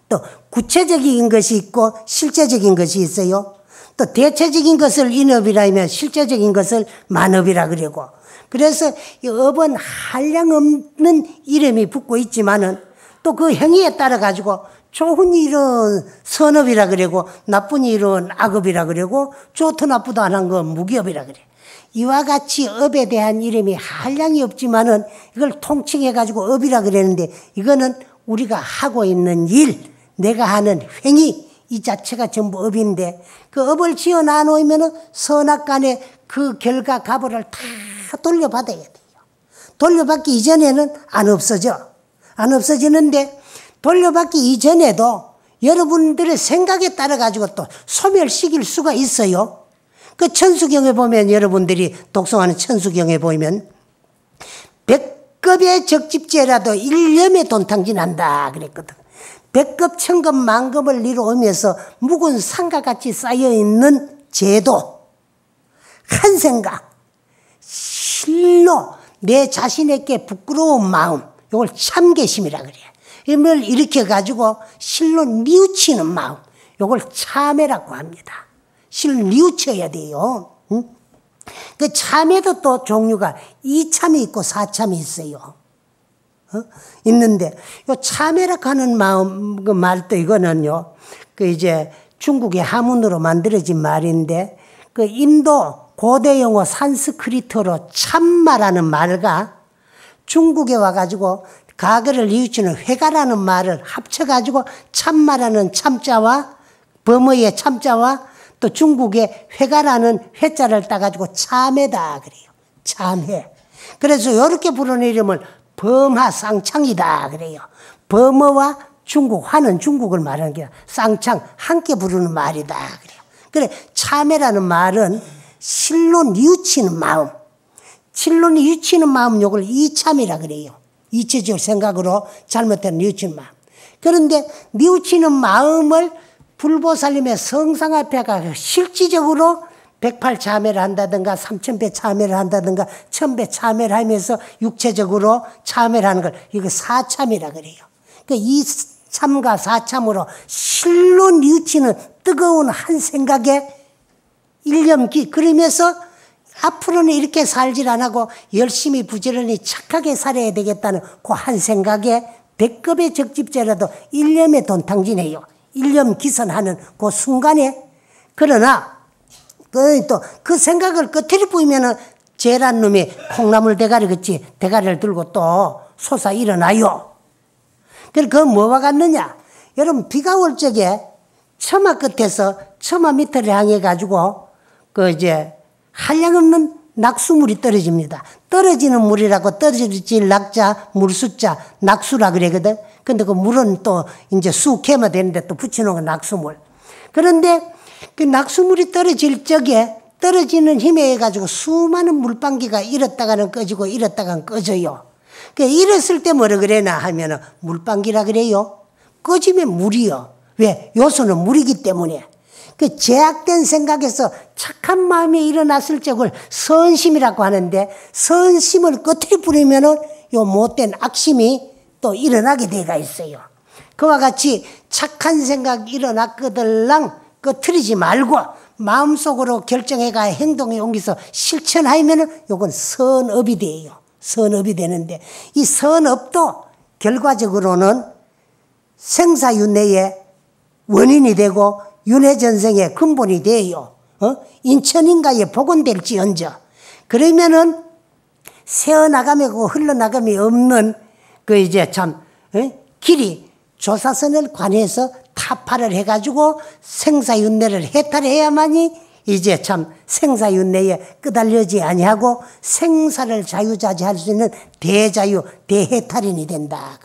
A: 또 구체적인 것이 있고 실제적인 것이 있어요. 또 대체적인 것을 인업이라 하면 실제적인 것을 만업이라 그러고. 그래서 이 업은 한량없는 이름이 붙고 있지만은 또 그 행위에 따라 가지고 좋은 일은 선업이라 그러고 나쁜 일은 악업이라 그러고 좋다 나쁘다 안 한 건 무기업이라 그래. 이와 같이 업에 대한 이름이 한량이 없지만은 이걸 통칭해 가지고 업이라 그랬는데 이거는 우리가 하고 있는 일, 내가 하는 행위 이 자체가 전부 업인데 그 업을 지어 놔놓으면은 선악간에 그 결과 값을 다 돌려받아야 돼요. 돌려받기 이전에는 안 없어져. 안 없어지는데 돌려받기 이전에도 여러분들의 생각에 따라 가지고 또 소멸시킬 수가 있어요. 그 천수경에 보면 여러분들이 독송하는 천수경에 보면 100급의 적집제라도 1년에 돈탕지 난다 그랬거든. 100급, 1000급, 만급을 이루어오면서 묵은 산과 같이 쌓여있는 제도, 한 생각, 실로 내 자신에게 부끄러운 마음, 이걸 참계심이라 그래. 이걸 일으켜가지고 실로 뉘우치는 마음, 이걸 참회라고 합니다. 실로 뉘우쳐야 돼요. 응? 그 참회도 또 종류가 2참이 있고 4참이 있어요. 있는데, 요 참회라고 하는 마음, 그 말도 이거는요, 그 이제 중국의 하문으로 만들어진 말인데, 그 인도 고대 영어 산스크리트어로 참마라는 말과 중국에 와가지고 과거를 뉘우치는 회가라는 말을 합쳐가지고 참마라는 참자와 범어의 참자와 또 중국의 회가라는 회자를 따가지고 참회다 그래요. 참회. 그래서 이렇게 부르는 이름을 범하쌍창이다 그래요. 범어와 중국, 화는 중국을 말하는 게 쌍창 함께 부르는 말이다 그래요. 그래 참회라는 말은 실로 뉘우치는 마음. 실로 뉘우치는 마음, 요걸 이참이라 그래요. 이체적 생각으로 잘못된 뉘우치는 마음. 그런데 뉘우치는 마음을 불보살님의 성상 앞에 가서 실질적으로 108참회를 한다든가 3000배 참회를 한다든가 1000배 참회를 하면서 육체적으로 참회를 하는 걸 이거 사참이라 그래요. 그 이참과 사참으로 실로 뉘우치는 뜨거운 한 생각에 일념기 그러면서 앞으로는 이렇게 살질 안 하고 열심히 부지런히 착하게 살아야 되겠다는 그 한 생각에 100급의 적집제라도 일념에 돈탕진해요. 일념 기선하는 그 순간에. 그러나 그 생각을 끝에 뿌이면은 죄란 놈이 콩나물 대가리 같이 대가리를 들고 또 솟아 일어나요. 그래서 그 뭐와 같느냐? 여러분 비가 올 적에 처마 끝에서 처마 밑을 향해 가지고 그 이제 한량없는 낙수물이 떨어집니다. 떨어지는 물이라고 떨어질 낙자, 물수자, 낙수라 그러거든. 근데 그 물은 또 이제 수캐면 되는데 또 붙여놓은 건 낙수물. 그런데 그 낙수물이 떨어질 적에 떨어지는 힘에 의해 가지고 수많은 물방기가 이렇다가는 꺼지고 이렇다가는 꺼져요. 그 이랬을 때 뭐라 그래나 하면은 물방기라 그래요. 꺼지면 물이요. 왜? 요소는 물이기 때문에. 그 제약된 생각에서 착한 마음이 일어났을 적을 선심이라고 하는데 선심을 끝에 뿌리면은 요 못된 악심이 또 일어나게 돼가 있어요. 그와 같이 착한 생각이 일어났거들랑 꺼트리지 말고 마음속으로 결정해가 행동에 옮겨서 실천하면은 요건 선업이 돼요. 선업이 되는데 이 선업도 결과적으로는 생사윤회의 원인이 되고 윤회전생의 근본이 돼요. 인천인가에 복원될지언정. 그러면은 새어나가며 흘러나감이 없는 그 이제 참 길이 조사선을 관해서 타파를 해가지고 생사윤회를 해탈해야만이 이제 참 생사윤회에 끄달려지 아니하고 생사를 자유자재할 수 있는 대자유 대해탈인이 된다.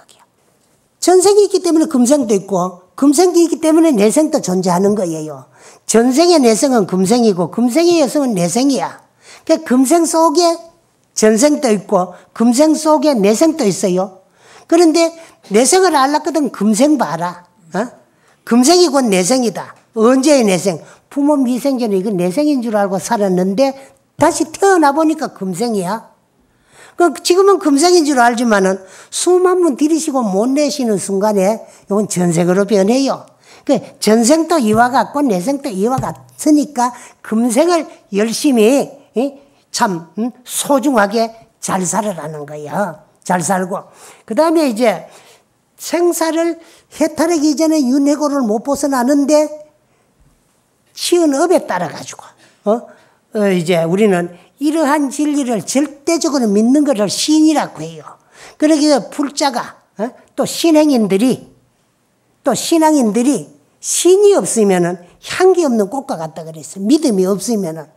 A: 전생이 있기 때문에 금생도 있고 금생이 있기 때문에 내생도 존재하는 거예요. 전생의 내생은 금생이고 금생의 여생은 내생이야. 그러니까 금생 속에 전생도 있고 금생 속에 내생도 있어요. 그런데 내생을 알았거든 금생 봐라. 금생이 곧 내생이다. 언제의 내생? 부모 미생전에 이건 내생인 줄 알고 살았는데 다시 태어나 보니까 금생이야. 지금은 금생인 줄 알지만은 수만 번 들이시고 못 내쉬는 순간에 이건 전생으로 변해요. 전생도 이와 같고 내생도 이와 같으니까 금생을 열심히 참 소중하게 잘 살아라는 거예요. 잘 살고. 그 다음에 이제 생사를 해탈하기 전에 윤회고를 못 벗어나는데 치은 업에 따라가지고, 이제 우리는 이러한 진리를 절대적으로 믿는 것을 신이라고 해요. 그러기에 불자가, 또 신앙인들이 신이 없으면은 향기 없는 꽃과 같다 그랬어요. 믿음이 없으면은,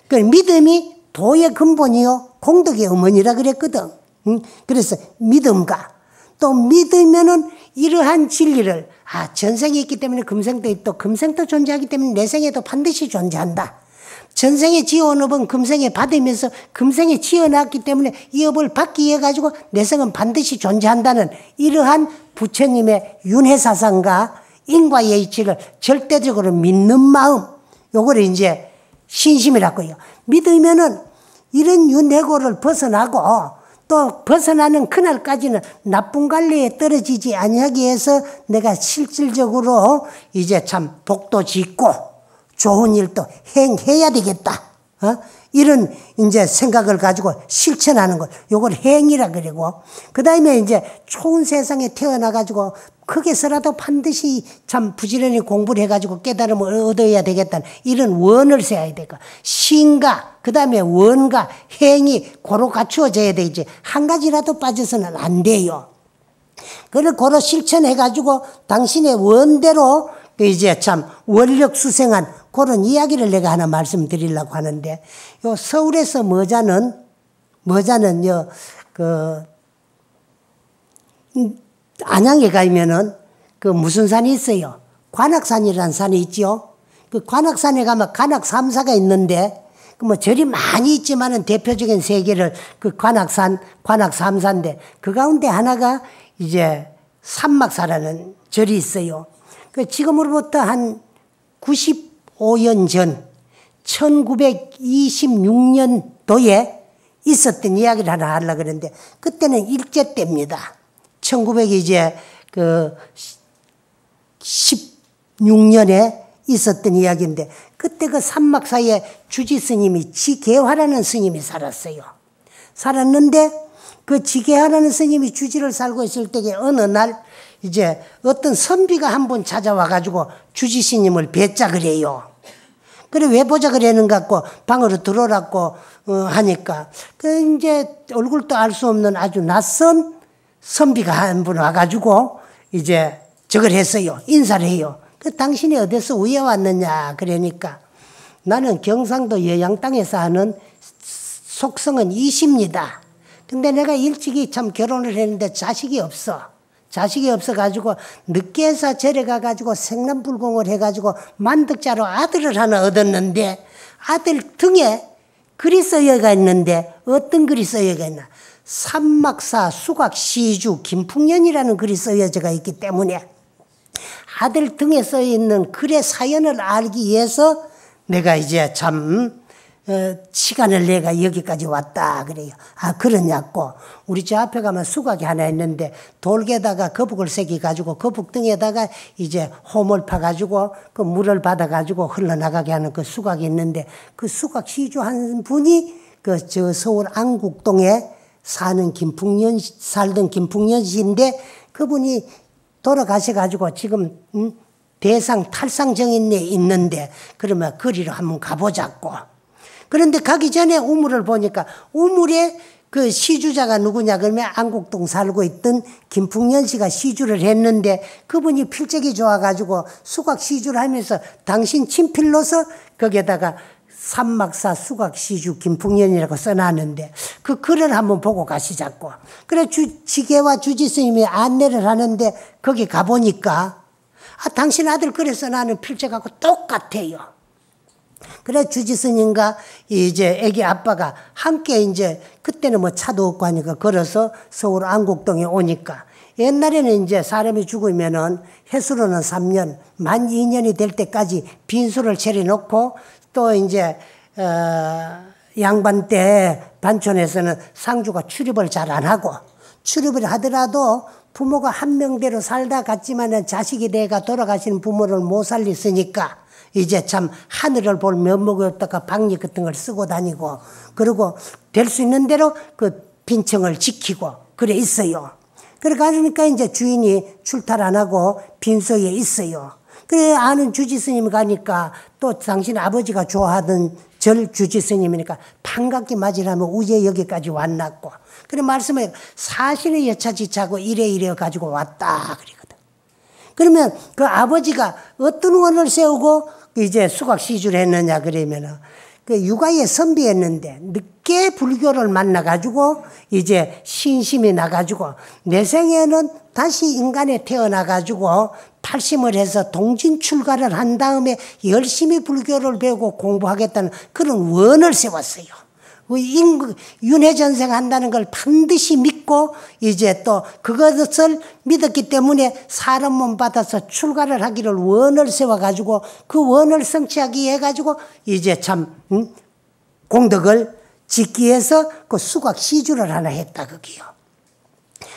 A: 그 믿음이 도의 근본이요. 공덕의 어머니라 그랬거든. 그래서 믿음과 또 믿으면은 이러한 진리를 전생에 있기 때문에 금생도 있고 금생도 존재하기 때문에 내생에도 반드시 존재한다. 전생에 지어온 업은 금생에 받으면서 금생에 지어놨기 때문에 이 업을 받기 위해 가지고 내생은 반드시 존재한다는 이러한 부처님의 윤회사상과 인과의 이치를 절대적으로 믿는 마음, 요거를 이제 신심이라고 해요. 믿으면은 이런 윤회고를 벗어나고 또 벗어나는 그날까지는 나쁜 관리에 떨어지지 아니하기 위해서 내가 실질적으로 이제 참 복도 짓고 좋은 일도 행해야 되겠다. 이런 이제 생각을 가지고 실천하는 것. 요걸 행이라 그러고. 그 다음에 이제 좋은 세상에 태어나가지고 거기서라도 반드시 참 부지런히 공부를 해가지고 깨달음을 얻어야 되겠다는 이런 원을 세워야 되고. 신과, 그 다음에 원과 행이 고루 갖추어져야 되지. 한 가지라도 빠져서는 안 돼요. 그걸 고루 실천해가지고 당신의 원대로 이제 참 원력 수생한 그런 이야기를 내가 하나 말씀드리려고 하는데, 요 서울에서 머자는 안양에 가면은 그 무슨 산이 있어요? 관악산이라는 산이 있죠. 그 관악산에 가면 관악삼사가 있는데 그 뭐 절이 많이 있지만은 대표적인 세 개를 그 관악산, 관악삼사인데 그 가운데 하나가 이제 삼막사라는 절이 있어요. 그 지금으로부터 한 95년 전 1926년도에 있었던 이야기를 하나 하려고 그러는데 그때는 일제 때입니다. 1900 이제 그 16년에 있었던 이야기인데 그때 그 산막사에 주지 스님이 지계화라는 스님이 살았어요. 살았는데 그 지계화라는 스님이 주지를 살고 있을 때에 어느 날 이제 어떤 선비가 한 분 찾아와 가지고 주지 스님을 뵙자 그래요. 그래 왜 보자 그러는 것 같고 방으로 들어오라고 하니까 그 이제 얼굴도 알 수 없는 아주 낯선 선비가 한 분 와가지고 이제 저걸 했어요. 인사를 해요. 그 당신이 어디서 왜 왔느냐 그러니까 나는 경상도 여양 땅에서 하는 속성은 이십니다. 근데 내가 일찍이 참 결혼을 했는데 자식이 없어. 자식이 없어가지고 늦게 해서 절에 가가지고 생남불공을 해가지고 만득자로 아들을 하나 얻었는데 아들 등에 글이 써여가 있는데 어떤 글이 써여가 있나. 삼막사 수각시주 김풍년이라는 글이 써여져 있기 때문에 아들 등에 써있는 글의 사연을 알기 위해서 내가 이제 참 시간을 내가 여기까지 왔다 그래요. 아 그러냐고. 우리 저 앞에 가면 수각이 하나 있는데 돌게다가 거북을 새기 가지고 거북 등에다가 이제 홈을 파가지고 그 물을 받아가지고 흘러나가게 하는 그 수각이 있는데 그 수각 시주한 분이 그 저 서울 안국동에 살던 김풍년 씨인데 그분이 돌아가셔가지고 지금 대상 탈상정인에 있는데 그러면 거리로 한번 가보자고. 그런데 가기 전에 우물을 보니까 우물에 그 시주자가 누구냐 그러면 안국동 살고 있던 김풍년 씨가 시주를 했는데 그분이 필적이 좋아가지고 수각 시주를 하면서 당신 친필로서 거기에다가 삼막사 수각시주 김풍년이라고 써놨는데 그 글을 한번 보고 가시자고. 그래 지계와 주지 스님이 안내를 하는데 거기 가보니까 아 당신 아들 글에 써놨는 필적하고 똑같아요. 그래 주지 스님과 이제 애기 아빠가 함께 이제 그때는 뭐 차도 없고 하니까 걸어서 서울 안국동에 오니까 옛날에는 이제 사람이 죽으면은 해수로는 3년, 만 2년이 될 때까지 빈수를 차려놓고 또 이제 양반 때 반촌에서는 상주가 출입을 잘 안 하고 출입을 하더라도 부모가 한 명대로 살다 갔지만은 자식이 내가 돌아가시는 부모를 못 살렸으니까 이제 참 하늘을 볼 면목이 없다가 박리 같은 걸 쓰고 다니고 그리고 될 수 있는 대로 그 빈청을 지키고 그래 있어요. 그래 가니까 이제 주인이 출탈 안 하고 빈소에 있어요. 그래 아는 주지 스님 가니까 또 당신 아버지가 좋아하던 절 주지 스님이니까 반갑게 맞으라면 우제 여기까지 왔났고 그래 말씀해 사실은 여차지차고 이래 가지고 왔다 그러거든. 그러면 그 아버지가 어떤 원을 세우고 이제 수각 시주를 했느냐 그러면은 그 육아에 선비했는데 늦게 불교를 만나가지고 이제 신심이 나가지고 내 생에는 다시 인간에 태어나가지고 탈심을 해서 동진 출가를 한 다음에 열심히 불교를 배우고 공부하겠다는 그런 원을 세웠어요. 윤회전생 한다는 걸 반드시 믿고 이제 또 그것을 믿었기 때문에 사람 몸 받아서 출가를 하기를 원을 세워가지고 그 원을 성취하기 위해 가지고 이제 참 공덕을 짓기 위해서 그 수각 시주를 하나 했다 그게요.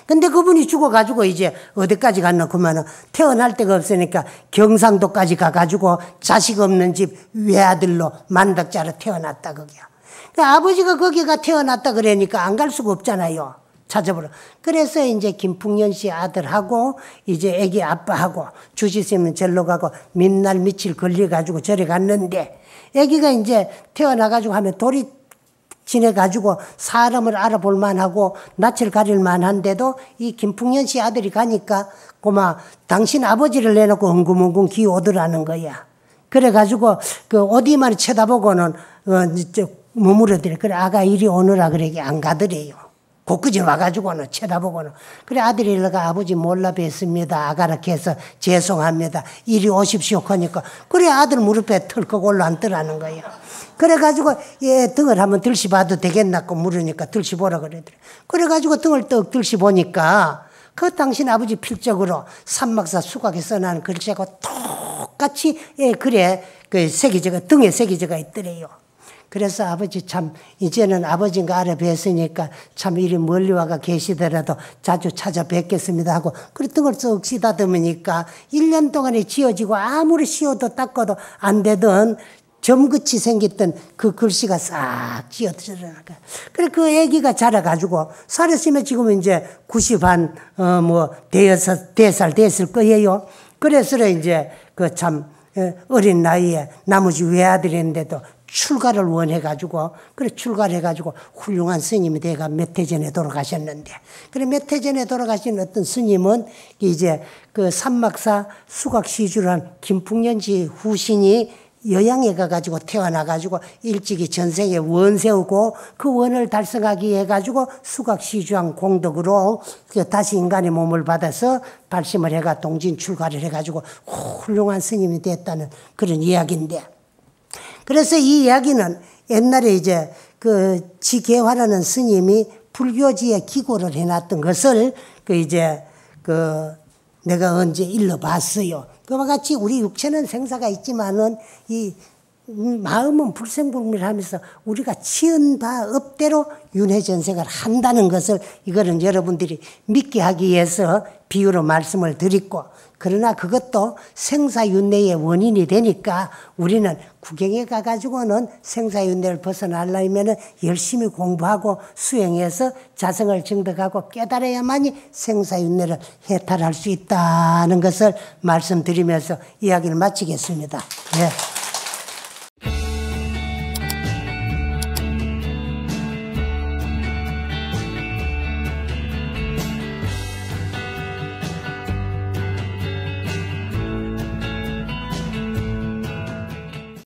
A: 근데 그분이 죽어가지고 이제 어디까지 갔나 그러면은 태어날 데가 없으니까 경상도까지 가가지고 자식 없는 집 외아들로 만덕자로 태어났다 그게요. 그러니까 아버지가 거기가 태어났다 그러니까 안 갈 수가 없잖아요. 찾아보러. 그래서 이제 김풍년 씨 아들하고 이제 애기 아빠하고 주지스님은 절로 가고 mid날 며칠 걸려가지고 절에 갔는데 애기가 이제 태어나가지고 하면 돌이 지내가지고 사람을 알아볼 만하고 낯을 가릴 만한데도 이 김풍년 씨 아들이 가니까 고마 당신 아버지를 내놓고 엉금엉금 기어오더라는 거야. 그래가지고 그 어디만 쳐다보고는 머무르더래. 그래 아가 이리 오느라 그러게 안 가더래요. 복구지 와가지고는 쳐다보고는. 그래 아들이 일러가 아버지 몰라 뵀습니다. 아가렇게 해서 죄송합니다. 이리 오십시오 하니까 그래 아들 무릎에 털컥 올라앉더라는 거예요. 그래가지고 얘 등을 한번 들시봐도 되겠나고 물으니까 들시보라 그러더래. 그래가지고 등을 떡 들시보니까 그 당신 아버지 필적으로 산막사 수각에 써놓은 글씨하고 똑같이 그래 그 새기저가 등에 새기저가 있더래요. 그래서 아버지 참 이제는 아버지가 알아뵀으니까 참 이리 멀리 와가 계시더라도 자주 찾아뵙겠습니다 하고 그래 등을 쓱 쓰다듬으니까 1년 동안에 지어지고 아무리 씌워도 닦아도 안 되던 점끝이 생겼던 그 글씨가 싹 찌어들어가. 그래 그 애기가 자라가지고 살았으면 지금 이제 90한 대살 됐을 거예요. 그래서 이제 그 참 어린 나이에 나머지 외아들인데도 출가를 원해가지고 그래 출가를 해가지고 훌륭한 스님이 돼가 몇 해 전에 돌아가셨는데 그래 몇 해 전에 돌아가신 어떤 스님은 이제 그 산막사 수각시주란 김풍년지 후신이 여양에 가가지고 태어나가지고 일찍이 전생에 원 세우고 그 원을 달성하기 위해 가지고 수각시주한 공덕으로 다시 인간의 몸을 받아서 발심을 해가 동진 출가를 해가지고 훌륭한 스님이 됐다는 그런 이야기인데 그래서 이 이야기는 옛날에 이제 그 지계화라는 스님이 불교지에 기고를 해놨던 것을 그 이제 그 내가 언제 일러봤어요. 그와 같이 우리 육체는 생사가 있지만은 이 마음은 불생불멸하면서 우리가 지은 바 업대로 윤회전생을 한다는 것을 이거는 여러분들이 믿게 하기 위해서 비유로 말씀을 드리고 그러나 그것도 생사윤회의 원인이 되니까 우리는 구경에 가가지고는 생사윤회를 벗어나려면 열심히 공부하고 수행해서 자성을 증득하고 깨달아야만이 생사윤회를 해탈할 수 있다는 것을 말씀드리면서 이야기를 마치겠습니다. 네.